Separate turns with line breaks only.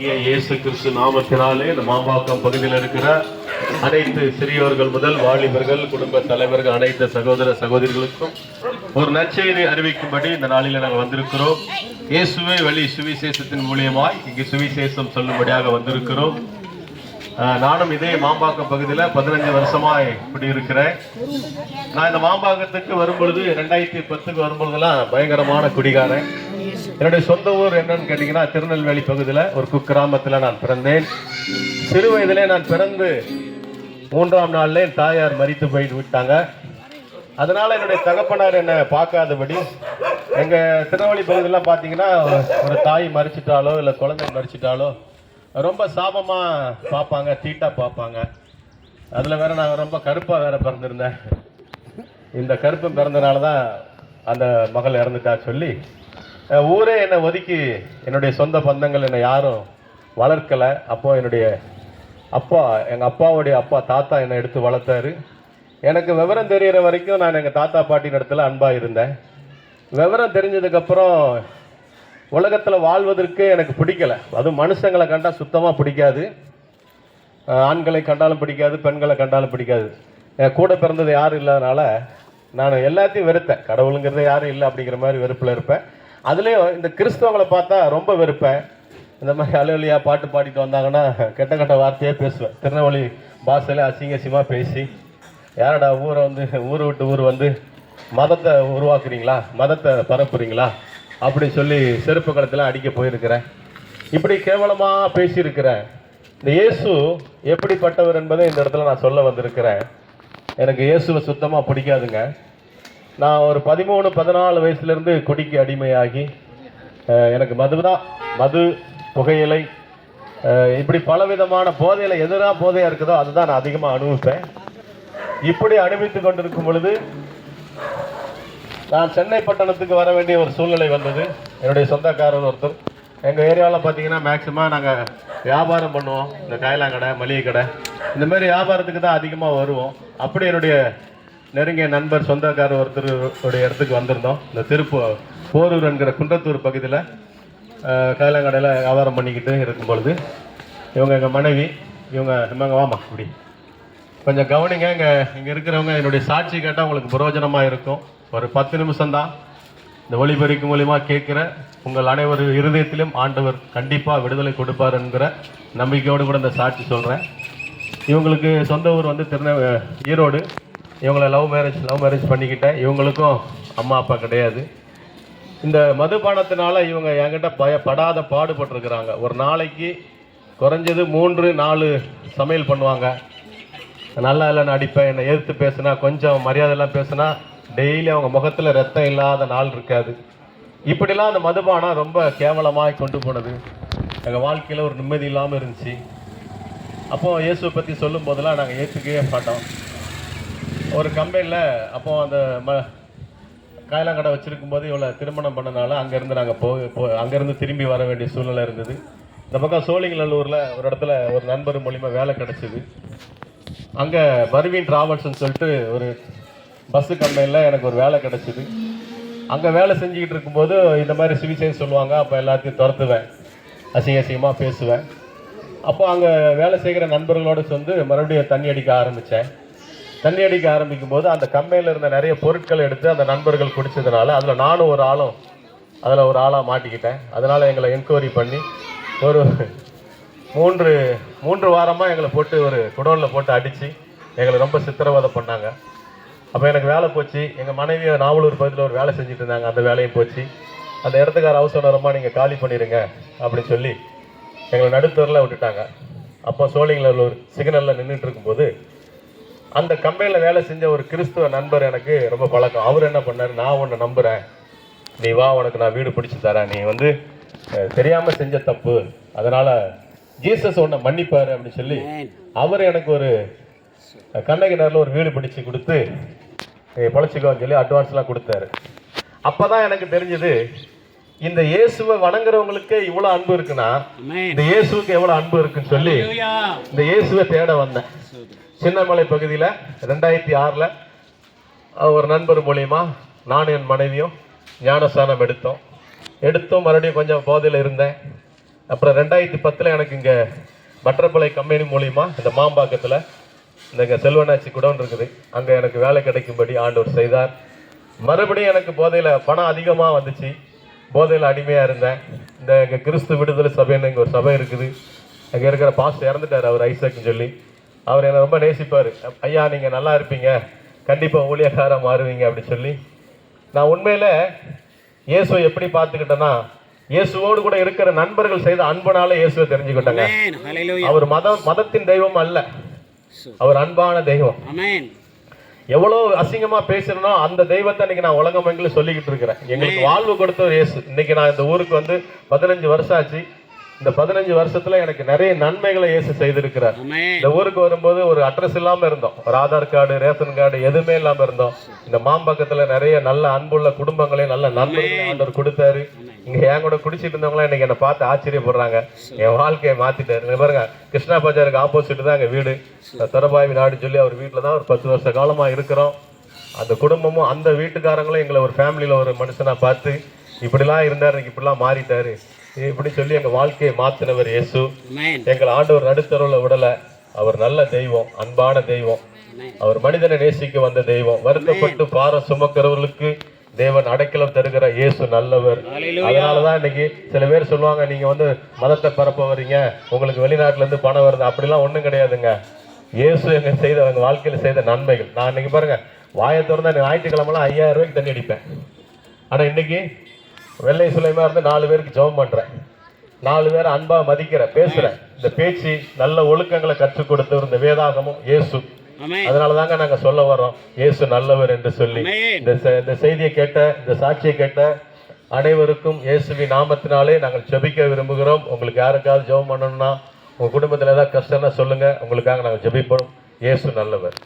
இயேசு கிறிஸ்து நாமத்தினாலே இந்த மாம்பாக்கம் பகுதியில் இருக்கிற அனைத்து சிறியோர்கள் முதல் வாலிபர்கள், குடும்ப தலைவர்கள், அனைத்து சகோதர சகோதரிகளுக்கும் ஒரு நற்செய்தி அறிவிக்கும்படி இந்த நாளில் நாங்கள் வந்திருக்கிறோம். இயேசுவே வழி சுவிசேஷத்தின் மூலியமாய் இங்கு சுவிசேஷம் சொல்லும்படியாக வந்திருக்கிறோம். நானும் இதே மாம்பாக்கம் பகுதியில் 15 வருஷமாய் இப்படி இருக்கிறேன். நான் இந்த மாம்பாக்கத்துக்கு வரும்பொழுது 2010 வரும்பொழுதெல்லாம் பயங்கரமான குடிகாரன். என்னுடைய சொந்த ஊர் என்னன்னு கேட்டீங்கன்னா திருநெல்வேலி பகுதியில் ஒரு குக்கிராமத்தில் நான் பிறந்தேன். சிறு வயதிலே நான் பிறந்து 3ஆம் நாள்ல என் தாயார் மரித்து போயிட்டு விட்டாங்க. அதனால என்னுடைய தகப்பனார் என்னை பார்க்காதபடி, எங்க திருநெல்வேலி பகுதியெல்லாம் பார்த்தீங்கன்னா ஒரு தாய் மறிச்சிட்டாலோ இல்லை குழந்தை மறிச்சிட்டாலோ ரொம்ப சாபமா பார்ப்பாங்க, தீட்டா பார்ப்பாங்க. அதில் வேற நான் ரொம்ப கருப்பாக வேற பிறந்திருந்தேன். இந்த கருப்பு பிறந்தனால தான் அந்த மகள் இறந்துட்டா சொல்லி ஊரே என்னை ஒதுக்கி, என்னுடைய சொந்த பந்தங்கள் என்னை யாரும் வளர்க்கலை. அப்போ என்னுடைய அப்பா, எங்கள் அப்பாவுடைய அப்பா தாத்தா என்னை எடுத்து வளர்த்தாரு. எனக்கு விவரம் தெரிகிற வரைக்கும் நான் எங்கள் தாத்தா பாட்டி இடத்துல அன்பாக இருந்தேன். விவரம் தெரிஞ்சதுக்கப்புறம் உலகத்தில் வாழ்வதற்கு எனக்கு பிடிக்கலை. அதுவும் மனுஷங்களை கண்டால் சுத்தமாக பிடிக்காது. ஆண்களை கண்டாலும் பிடிக்காது, பெண்களை கண்டாலும் பிடிக்காது. என் கூட பிறந்தது யாரும் இல்லாதனால நான் எல்லாத்தையும் வெறுத்தேன். கடவுளுங்கிறது யாரும் இல்லை அப்படிங்கிற மாதிரி வெறுப்பில் இருப்பேன். அதுலேயும் இந்த கிறிஸ்தவங்களை பார்த்தா ரொம்ப வெறுப்பேன். இந்த மாதிரி அலுவலியாக பாட்டு பாடிட்டு வந்தாங்கன்னா கெட்ட கெட்ட வார்த்தையே பேசுவேன். திருநெல்வேலி பாஷையில் அசிங்கசியமாக பேசி, யாரடா ஊரை விட்டு ஊர் வந்து மதத்தை உருவாக்குறீங்களா, மதத்தை பரப்புறீங்களா அப்படி சொல்லி செருப்பு களத்தில் அடிக்க போயிருக்கிறேன். இப்படி கேவலமாக பேசியிருக்கிறேன். இந்த இயேசு எப்படிப்பட்டவர் என்பதை இந்த இடத்துல நான் சொல்ல வந்திருக்கிறேன். எனக்கு இயேசுவை சுத்தமாக பிடிக்காதுங்க. நான் ஒரு 13-14 வயசுலேருந்து குடிக்கு அடிமையாகி, எனக்கு மது, புகையிலை, இப்படி பலவிதமான போதையில் எதிராக போதையாக இருக்குதோ அதுதான் நான் அதிகமாக அனுபவிப்பேன். இப்படி அனுபவித்து கொண்டிருக்கும் பொழுது நான் சென்னை பட்டணத்துக்கு வர வேண்டிய ஒரு சூழ்நிலை வந்தது. என்னுடைய சொந்தக்காரர் ஒருத்தர், எங்கள் ஏரியாவில் பார்த்தீங்கன்னா மேக்சிமம் நாங்கள் வியாபாரம் பண்ணுவோம். இந்த காயலாங்கடை, மளிகை கடை, இந்த மாதிரி வியாபாரத்துக்கு தான் அதிகமாக வருவோம். அப்படி என்னுடைய நெருங்கிய நண்பர், சொந்தக்காரர் ஒருத்தருடைய இடத்துக்கு வந்திருந்தோம். இந்த போரூர் என்கிற குன்றத்தூர் பகுதியில் காயலாங்கடையில் வியாபாரம் பண்ணிக்கிட்டு இருக்கும் பொழுது இவங்க எங்கள் மனைவி, இவங்க வாமா இப்படி கொஞ்சம் கவனிங்க, இங்கே இருக்கிறவங்க என்னுடைய சாட்சி கேட்டால் உங்களுக்கு பிரயோஜனமாக இருக்கும். ஒரு 10 நிமிஷம்தான் இந்த ஒளிபெருக்கும் மூலியமாக கேட்குற உங்கள் அனைவர் இருதயத்திலும் ஆண்டவர் கண்டிப்பாக விடுதலை கொடுப்பார் என்கிற நம்பிக்கையோடு கூட இந்த சாட்சி சொல்கிறேன். இவங்களுக்கு சொந்த ஊர் ஈரோடு. இவங்களை லவ் மேரேஜ் பண்ணிக்கிட்டேன். இவங்களுக்கும் அம்மா அப்பா கிடையாது. இந்த மதுபானத்தினால இவங்க என்கிட்ட படாத பாடுபட்டிருக்கிறாங்க. ஒரு நாளைக்கு குறைஞ்சது 3-4 சமையல் பண்ணுவாங்க. நல்லா இல்லைன்னு அடிப்பேன். என்னை எதிர்த்து பேசுனா, கொஞ்சம் மரியாதையெல்லாம் பேசுனா டெய்லி அவங்க முகத்தில் ரத்தம் இல்லாத நாள் இருக்காது. இப்படிலாம் அந்த மதுபானம் ரொம்ப கேவலமாக கொண்டு போனது. எங்கள் வாழ்க்கையில் ஒரு நிம்மதி இல்லாமல் இருந்துச்சு. அப்போது இயேசுவை பற்றி சொல்லும் போதெல்லாம் நாங்கள் ஏற்றுக்கவே மாட்டோம். ஒரு கம்பெனியில் அப்போது அந்த காயலாங்கடை வச்சுருக்கும் போது இவ்வளோ திருமணம் பண்ணனால அங்கேருந்து நாங்கள் அங்கேருந்து திரும்பி வர வேண்டிய சூழ்நிலை இருந்தது. இந்த பக்கம் சோழிங்கநல்லூரில் ஒரு இடத்துல ஒரு நண்பர் மூலிமா வேலை கிடச்சிது. அங்கே பர்வீன் டிராவல்ஸ்ன்னு சொல்லிட்டு ஒரு பஸ்ஸு கம்பெனியில் எனக்கு ஒரு வேலை கிடச்சிது. அங்கே வேலை செஞ்சுக்கிட்டு இருக்கும்போது இந்த மாதிரி சுவிசேஷம் சொல்லுவாங்க. அப்போ எல்லாத்தையும் துரத்துவேன், அசிங்கமாக பேசுவேன். அப்போ அங்கே வேலை செய்கிற நண்பர்களோடு சேர்ந்து மறுபடியும் தண்ணி அடிக்க ஆரம்பித்தேன். தண்ணி அடிக்க ஆரம்பிக்கும் போது அந்த கம்பெனியில் இருந்த நிறைய பொருட்களை எடுத்து அந்த நண்பர்கள் குடித்ததுனால அதில் நானும் ஒரு ஆளாக மாட்டிக்கிட்டேன். அதனால் எங்களை என்கொயரி பண்ணி ஒரு 3 வாரமாக எங்களை போட்டு ஒரு குடோனில் போட்டு அடித்து எங்களை ரொம்ப சித்திரவதை பண்ணாங்க. அப்போ எனக்கு வேலை போச்சு. எங்கள் மனைவி நாவலூர் பகுதியில் ஒரு வேலை செஞ்சுட்டு இருந்தாங்க. அந்த வேலையும் போச்சு. அந்த இடத்துக்கார ஹவுஸ் ஓனரமாக நீங்கள் காலி பண்ணிடுங்க அப்படின்னு சொல்லி எங்களை நடுத்தூரில் விட்டுட்டாங்க. அப்போ சோழிங்கநல்லூர் சிக்னலில் நின்றுட்டு இருக்கும்போது அந்த கம்பெனியில் வேலை செஞ்ச ஒரு கிறிஸ்துவ நண்பர் எனக்கு ரொம்ப பழக்கம். அவர் என்ன பண்ணார், நான் உன்னை நம்புகிறேன், நீ வா, உனக்கு நான் வீடு பிடிச்சி தரேன், நீ தெரியாமல் செஞ்ச தப்பு, அதனால் ஜீசஸ் உன்னை மன்னிப்பார் அப்படின்னு சொல்லி அவர் எனக்கு ஒரு கண்ணகினரில் ஒரு வீடு பிடிச்சி கொடுத்து பொழைச்சிக்கோன்னு சொல்லி அட்வான்ஸ்லாம் கொடுத்தாரு. அப்போ தான் எனக்கு தெரிஞ்சது, இந்த இயேசுவை வணங்குறவங்களுக்கு இவ்வளோ அன்பு இருக்குன்னா இந்த இயேசுக்கு எவ்வளோ அன்பு இருக்குன்னு சொல்லி இந்த இயேசுவை தேட வந்தேன். சின்னமலை பகுதியில் 2006 ஒரு நண்பர் மூலியமா நான் என் மனைவியும் ஞானஸ்தானம் எடுத்தோம். மறுபடியும் கொஞ்சம் போதையில் இருந்தேன். அப்புறம் 2010 எனக்கு இங்கே பட்டர்ஃப்ளை கம்பெனி மூலிமா இந்த மாம்பாக்கத்தில் இந்த செல்வனாட்சி குடோன் இருக்குது, அங்கே எனக்கு வேலை கிடைக்கும்படி ஆண்டவர் செய்தார். மறுபடியும் எனக்கு போதையில் பணம் அதிகமாக வந்துச்சு, போதையில் அடிமையாக இருந்தேன். இந்த எங்கள் கிறிஸ்து விடுதலை சபைன்னு இங்கே ஒரு சபை இருக்குது, அங்கே இருக்கிற பாஸ்டர் இறந்துட்டார், அவர் ஐசக்னு சொல்லி. அவர் என்னை ரொம்ப நேசிப்பார். ஐயா நீங்கள் நல்லா இருப்பீங்க, கண்டிப்பாக ஊழியக்காரமாக மாறுவீங்க அப்படி சொல்லி. நான் உண்மையில் இயேசுவை எப்படி பார்த்துக்கிட்டேன்னா, இயேசுவோடு கூட இருக்கிற நண்பர்கள் செய்த அன்பனால இயேசுவை தெரிஞ்சுக்கிட்டாங்க. அவர் மதத்தின் தெய்வம் அல்ல, அவர் அன்பான தெய்வம். எவ்வளோ அசிங்கமா பேசுறனோ அந்த தெய்வத்தை இன்னைக்கு நான் உலகமெங்கிலும் சொல்லிக்கிட்டு இருக்கிறேன். எங்களுக்கு வாழ்வு கொடுத்தவர் இயேசு. இன்னைக்கு நான் இந்த ஊருக்கு வந்து 15 வருஷம் ஆச்சு. இந்த 15 வருஷத்துல எனக்கு நிறைய நன்மைகளை இயேசு செய்திருக்கிறார். இந்த ஊருக்கு வரும்போது ஒரு அட்ரஸ் இல்லாம இருந்தோம், ஒரு ஆதார் கார்டு, ரேஷன் கார்டு எதுவுமே இல்லாம இருந்தோம். இந்த மாம்பக்கத்துல நிறைய நல்ல அன்புள்ள குடும்பங்களையும் நல்ல நண்பர்களையும் ஆண்டவர் கொடுத்தாரு. இங்க என் கூட குடிச்சிட்டு இருந்தவங்களாம் இன்னைக்கு என்னை பார்த்து ஆச்சரியப்படுறாங்க. என் வாழ்க்கையை மாத்திட்டாரு. பாருங்க, கிருஷ்ணா பஜாருக்கு ஆப்போசிட் தான் எங்க வீடு, தொரபாய் நாடுன்னு சொல்லி அவர் வீட்டுல தான் ஒரு 10 வருஷ காலமா இருக்கிறோம். அந்த குடும்பமும் அந்த வீட்டுக்காரங்களும் எங்களை ஒரு ஃபேமிலியில ஒரு மனுஷனா பார்த்து இப்படிலாம் இருந்தாரு, இப்படிலாம் மாறிட்டாரு இப்படி சொல்லி எங்க வாழ்க்கையை மாத்தினவர் இயேசு. எங்கள் ஆண்டவர் நடுத்தருவில் விடல. அவர் நல்ல தெய்வம், அன்பான தெய்வம். அவர் மனிதனை நேசிக்க வந்த தெய்வம். வருத்தப்பட்டு பாரம் சுமக்கிறவர்களுக்கு தேவன் அடைக்கலம் தருகிற இயேசு நல்லவர். அதனாலதான் இன்னைக்கு சில பேர் சொல்லுவாங்க, நீங்க வந்து மதத்தை பரப்ப வரீங்க, உங்களுக்கு வெளிநாட்டுல இருந்து பணம் வருது. அப்படிலாம் ஒண்ணும் கிடையாதுங்க. இயேசு எங்க வாழ்க்கையில செய்த நன்மைகள். நான் இன்னைக்கு பாருங்க, வாயை திறந்தா ஞாயிற்றுக்கிழமெல்லாம் 5000 ரூபாய்க்கு தண்ணி அடிப்பேன். ஆனா இன்னைக்கு வெள்ளை சுலைமா இருந்து 4 பேருக்கு ஜெபம் பண்றேன், 4 பேரை அன்பா மதிக்கிறேன், பேசுறேன். இந்த பேச்சு நல்ல ஒழுக்கங்களை கற்றுக் கொடுத்தவர் இந்த வேதாகமும் இயேசு. அதனாலதாங்க நாங்க சொல்ல வரோம், இயேசு நல்லவர் என்று சொல்லி. இந்த செய்தியை கேட்ட, இந்த சாட்சியை கேட்ட அனைவருக்கும் இயேசுவின் நாமத்தினாலே நாங்கள் ஜெபிக்க விரும்புகிறோம். உங்களுக்கு யாருக்காவது ஜெபம் பண்ணணும்னா, உங்க குடும்பத்துல ஏதாவது கஷ்டம்னா சொல்லுங்க, உங்களுக்காக நாங்கள் ஜெபிப்போம். இயேசு நல்லவர்.